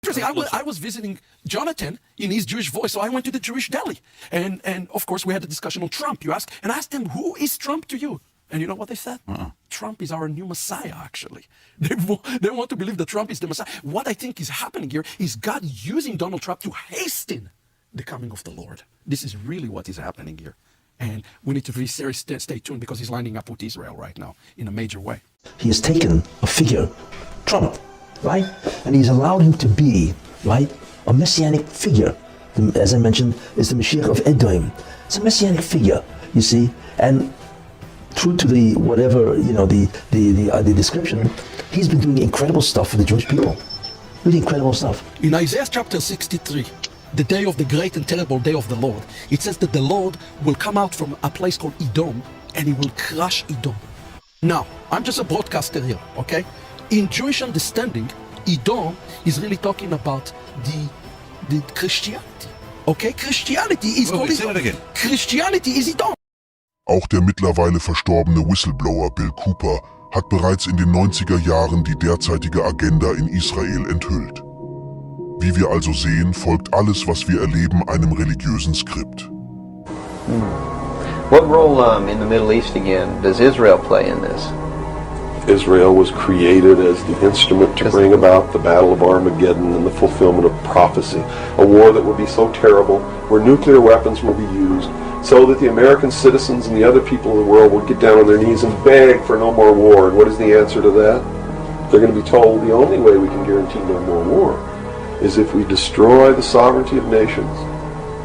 interesting. I was visiting Jonathan in his Jewish voice, so I went to the Jewish deli. And of course, we had a discussion on Trump. I asked them, who is Trump to you? And you know what they said? Trump is our new Messiah, actually. They want to believe that Trump is the Messiah. What I think is happening here is God using Donald Trump to hasten the coming of the Lord. This is really what is happening here. And we need to be serious, stay tuned, because he's lining up with Israel right now in a major way. He has taken a figure, Trump, right? And he's allowed him to be, right, a messianic figure. As I mentioned, is the Mashiach of Edom. It's a messianic figure, you see, and true to the whatever, you know, the description, he's been doing incredible stuff for the Jewish people. Really incredible stuff. In Isaiah chapter 63, the day of the great and terrible day of the Lord, it says that the Lord will come out from a place called Edom and he will crush Edom. Now, I'm just a broadcaster here, okay? In Jewish understanding, Edom is really talking about the Christianity, okay? Christianity is called Edom. Christianity is Edom. Auch der mittlerweile verstorbene Whistleblower Bill Cooper hat bereits in den 90er Jahren die derzeitige Agenda in Israel enthüllt. Wie wir also sehen, folgt alles, was wir erleben, einem religiösen Skript. What role in the Middle East again does Israel play in this? Israel was created as the instrument to bring about the Battle of Armageddon and the fulfillment of prophecy, a war that would be so terrible, where nuclear weapons would be used, so that the American citizens and the other people in the world would get down on their knees and beg for no more war. And what is the answer to that? They're going to be told the only way we can guarantee no more war is if we destroy the sovereignty of nations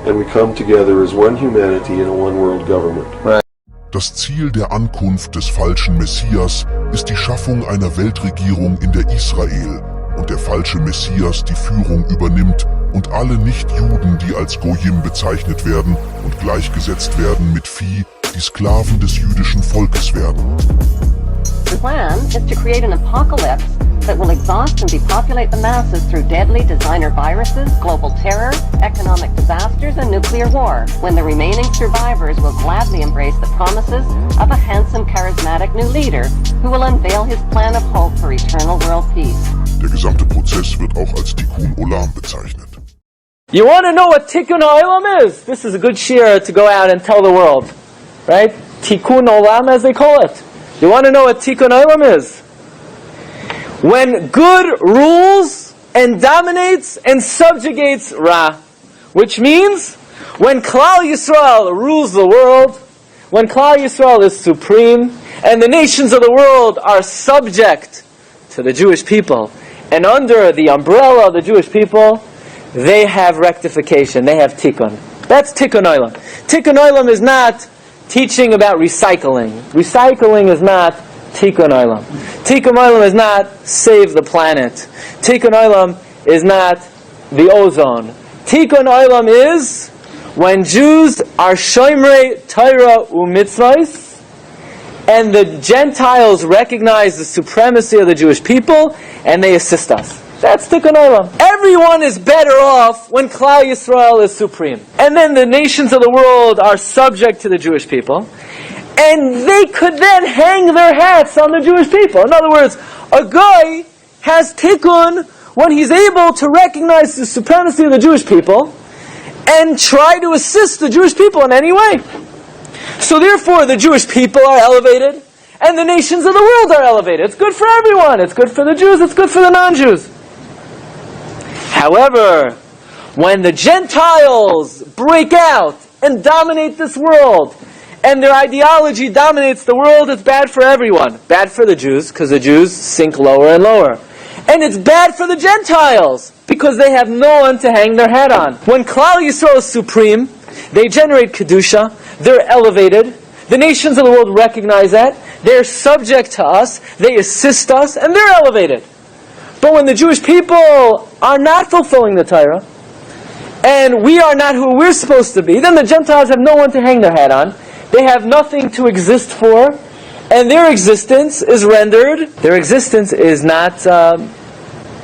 and we come together as one humanity in a one world government. Right. Das Ziel der Ankunft des falschen Messias ist die Schaffung einer Weltregierung, in der Israel und der falsche Messias die Führung übernimmt und alle Nicht-Juden, die als Goyim bezeichnet werden und gleichgesetzt werden mit Vieh, die Sklaven des jüdischen Volkes werden. The plan is to create an apocalypse that will exhaust and depopulate the masses through deadly designer viruses, global terror, economic disasters, and nuclear war, when the remaining survivors will gladly embrace the promises of a handsome, charismatic new leader who will unveil his plan of hope for eternal world peace. Der gesamte Prozess wird auch als TIKKUN OLAM bezeichnet. You want to know what TIKKUN OLAM is? This is a good shir to go out and tell the world, right? TIKKUN OLAM, as they call it. You want to know what TIKKUN OLAM is? When good rules and dominates and subjugates Ra, which means when Klal Yisrael rules the world, when Klal Yisrael is supreme, and the nations of the world are subject to the Jewish people, and under the umbrella of the Jewish people, they have rectification, they have tikkun. That's TIKKUN OLAM. TIKKUN OLAM is not teaching about recycling. Recycling is not TIKKUN OLAM. TIKKUN OLAM is not save the planet. TIKKUN OLAM is not the ozone. TIKKUN OLAM is when Jews are shomrei Torah u'mitzvos, and the Gentiles recognize the supremacy of the Jewish people, and they assist us. That's TIKKUN OLAM. Everyone is better off when Klal Yisrael is supreme. And then the nations of the world are subject to the Jewish people. And they could then hang their hats on the Jewish people. In other words, a guy has tikkun when he's able to recognize the supremacy of the Jewish people and try to assist the Jewish people in any way. So therefore, the Jewish people are elevated, and the nations of the world are elevated. It's good for everyone. It's good for the Jews. It's good for the non-Jews. However, when the Gentiles break out and dominate this world, and their ideology dominates the world, it's bad for everyone. Bad for the Jews, because the Jews sink lower and lower. And it's bad for the Gentiles, because they have no one to hang their hat on. When Klal Yisrael is supreme, they generate Kedusha, they're elevated, the nations of the world recognize that, they're subject to us, they assist us, and they're elevated. But when the Jewish people are not fulfilling the Torah, and we are not who we're supposed to be, then the Gentiles have no one to hang their hat on. They have nothing to exist for, and their existence is rendered, their existence is not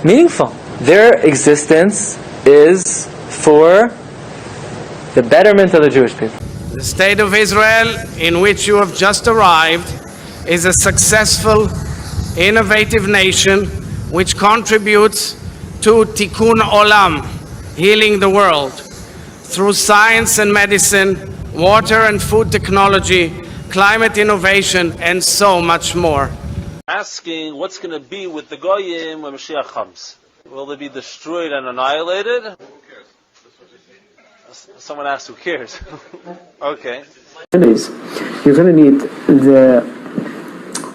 meaningful. Their existence is for the betterment of the Jewish people. The state of Israel in which you have just arrived is a successful, innovative nation which contributes to TIKKUN OLAM, healing the world, through science and medicine, water and food technology, climate innovation, and so much more. Asking what's going to be with the Goyim when Mashiach comes. Will they be destroyed and annihilated? Who cares? Someone asked, who cares? Okay. You're going to need the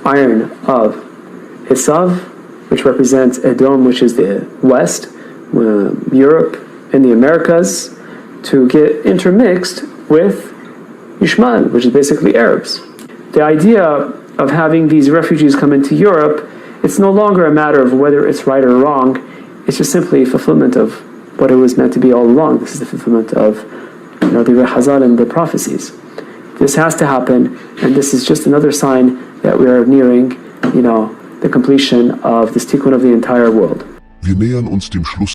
iron of Esav, which represents Edom, which is the West, Europe, and the Americas, to get intermixed with Ishmael, which is basically Arabs. The idea of having these refugees come into Europe, it's no longer a matter of whether it's right or wrong. It's just simply a fulfillment of what it was meant to be all along. This is the fulfillment of the Hazal and the prophecies. This has to happen, and this is just another sign that we are nearing, the completion of this tikkun of the entire world. Wir nähern uns dem Schluss